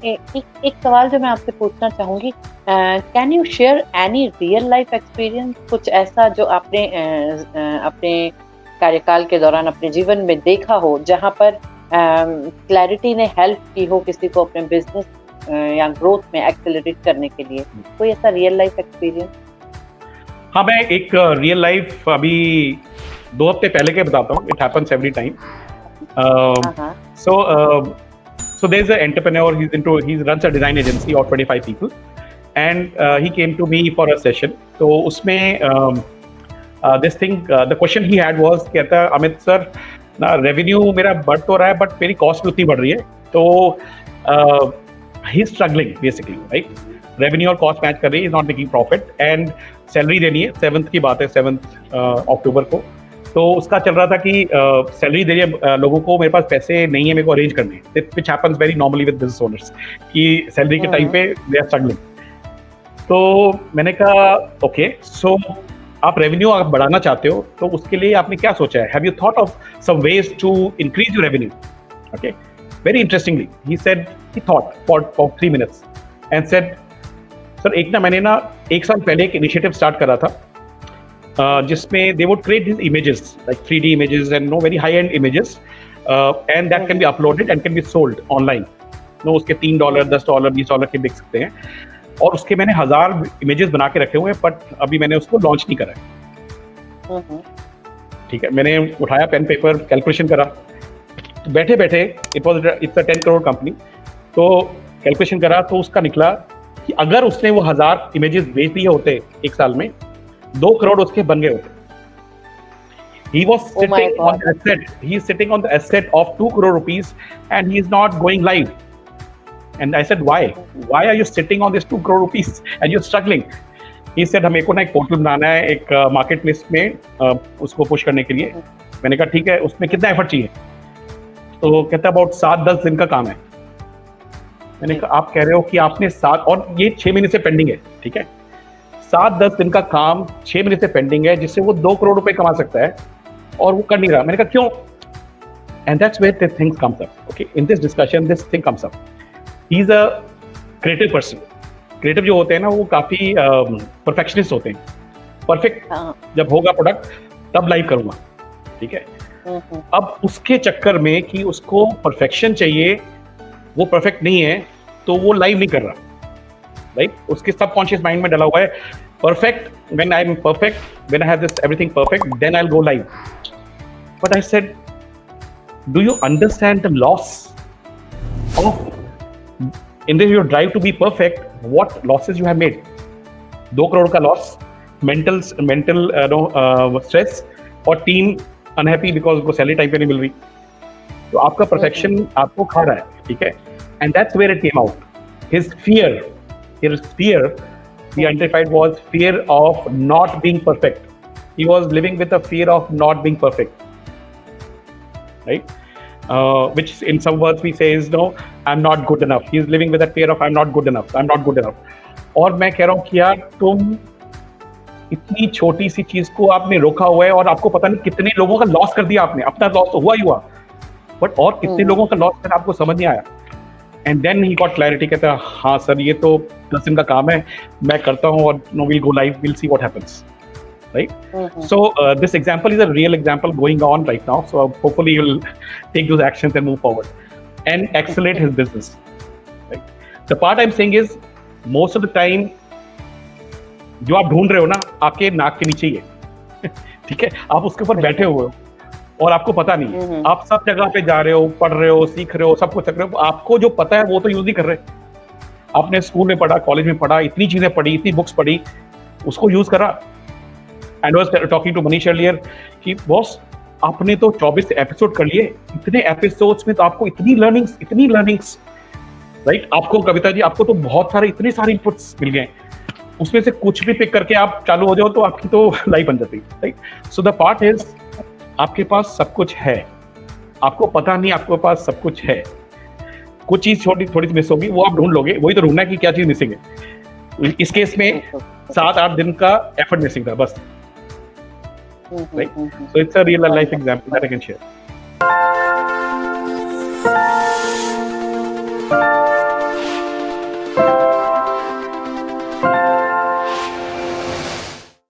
एक सवाल जो मैं आपसे पूछना चाहूँगी, can you share any real life experience, कुछ ऐसा जो आपने अपने कार्यकाल के दौरान अपने जीवन में देखा हो, जहाँ पर क्लैरिटी ने हेल्प की हो किसी को अपने बिज़नेस या ग्रोथ में एक्सेलरेट करने के लिए? कोई ऐसा रियल लाइफ एक्सपीरियंस? हाँ, मैं एक रियल लाइफ अभी 2 हफ्ते पहले के बताता हूँ. It happens every time. हाँ। So there's an entrepreneur. He runs a design agency of 25 people, and he came to me for a session. तो उसमें this thing, the question he had was, कहता अमित सर ना revenue मेरा बढ़ तो रहा है बट मेरी कॉस्ट उतनी बढ़ रही है. तो ही स्ट्रगलिंग बेसिकली, राइट. रेवेन्यू और कॉस्ट मैच कर रही है, is not making profit, and salary देनी है. 7th की बात है, 7th अक्टूबर को. तो उसका चल रहा था कि सैलरी दे रही है लोगों को, मेरे पास पैसे नहीं है, मेरे को अरेंज करने हैं, which happens very normally with business owners कि सैलरी के टाइम पे दे आर स्ट्रगलिंग. तो मैंने कहा ओके, सो आप रेवेन्यू आप बढ़ाना चाहते हो, तो उसके लिए आपने क्या सोचा है? Have you thought of some ways to increase your revenue? Okay, very interestingly he said, he thought for 3 minutes and said, sir मैंने 1 साल पहले एक इनिशिएटिव स्टार्ट करा था जिसमें they would create these images like 3D images and very high end images, and that can be uploaded and can be sold online. उसके $3, $10, $20 के बिक सकते हैं, और उसके मैंने 1000 इमेजेस बना के रखे हुए हैं, बट अभी मैंने उसको लॉन्च नहीं करा है. ठीक है, मैंने उठाया पेन पेपर, कैलकुलेशन करा, बैठे बैठे इट्स अ 10 करोड़ कंपनी. तो कैलकुलेशन करा तो उसका निकला कि अगर उसने वो 1000 इमेजेस बेच दिए होते 1 साल में, 2 करोड़ उसके बन गए होते. He was sitting on the asset. He is sitting on the asset of 2 crore rupees, and he is not going live. And I said, why? Why are you sitting on this 2 crore rupees and you're struggling? He said, हमें को ना एक portal बनाना है, एक market place में उसको push करने के लिए. मैंने कहा ठीक है, उसमें कितना एफर्ट चाहिए? तो कहता अबाउट 7-10 दिन का काम है. मैंने कहा आप कह रहे हो कि आपने 7, और ये 6 महीने से पेंडिंग है. ठीक है, 7-10 दिन का काम 6 महीने से पेंडिंग है, जिससे वो 2 करोड़ रुपए कमा सकता है, और वो कर नहीं रहा. मैंने कहा क्यों? And that's where the things comes up. Okay, in this discussion this thing comes up. He is a creative person. Creative जो होते हैं ना, वो काफी परफेक्शनिस्ट होते हैं. परफेक्ट जब होगा प्रोडक्ट तब लाइव करूंगा. ठीक है, अब उसके चक्कर में कि उसको परफेक्शन चाहिए, वो परफेक्ट नहीं है, तो वो लाइव नहीं कर रहा. राइट, उसके सबकॉन्शियस माइंड में डला हुआ है perfect. When I'm perfect, when I have this everything perfect, then I'll go live. But I said, do you understand the loss of, in this your drive to be perfect, what losses you have made? 2 crore का loss, mental stress, और team unhappy because उनको salary time पे नहीं मिल रही. तो आपका perfection आपको खा रहा है. ठीक है, and that's where it came out. His fear he identified was fear of not being perfect. He was living with a fear of not being perfect, right? Which in some words we say is, no, I'm not good enough. He's living with that fear of I'm not good enough. और मैं कह रहा हूँ कि यार तुम इतनी छोटी सी चीज को आपने रोका हुआ है, और आपको पता नहीं कितने लोगों का लॉस कर दिया आपने. अपना लॉस तो हुआ ही हुआ, बट और कितने लोगों का लॉस करना आपको समझ नहीं आया. And then he got clarity. कहता है हाँ सर, ये तो 10 दिन का काम है, मैं करता हूँ, और no will go live, will see what happens. Right, so this example is a real example going on right now. So hopefully you will take those actions and move forward and accelerate his business. Right, the part I am saying is, most of the time जो आप ढूंढ रहे हो ना, आपके नाक के नीचे ही है. ठीक है, आप उसके ऊपर बैठे हुए हो और आपको पता नहीं. आप सब जगह पे जा रहे हो, पढ़ रहे हो, सीख रहे हो, सब कुछ कर रहे हो. आपको जो पता है वो तो यूज नहीं कर रहे. आपने स्कूल में पढ़ा, कॉलेज में पढ़ा, इतनी चीजें पढ़ी, इतनी बुक्स पढ़ी, उसको यूज करा. And was talking to Manish earlier कि बॉस, आपने तो 24 एपिसोड कर लिए. इतने एपिसोड्स में तो आपको इतनी लर्निंग्स, राइट. आपको कविता जी, आपको तो बहुत सारे इतने सारे इनपुट्स मिल गए, उसमें से कुछ भी पिक करके आप चालू हो जाओ तो आपकी तो लाइफ बन जाती है. Right, so the part is, आपके पास सब कुछ है, आपको पता नहीं आपके पास सब कुछ है. कुछ चीज थोड़ी सी मिस होगी, वो आप ढूंढ लोगे. वही तो ढूंढना है कि क्या चीज मिसिंग है. इस केस में 7-8 दिन का एफर्ट मिसिंग था बस. Right, so it's a real life example that I can share.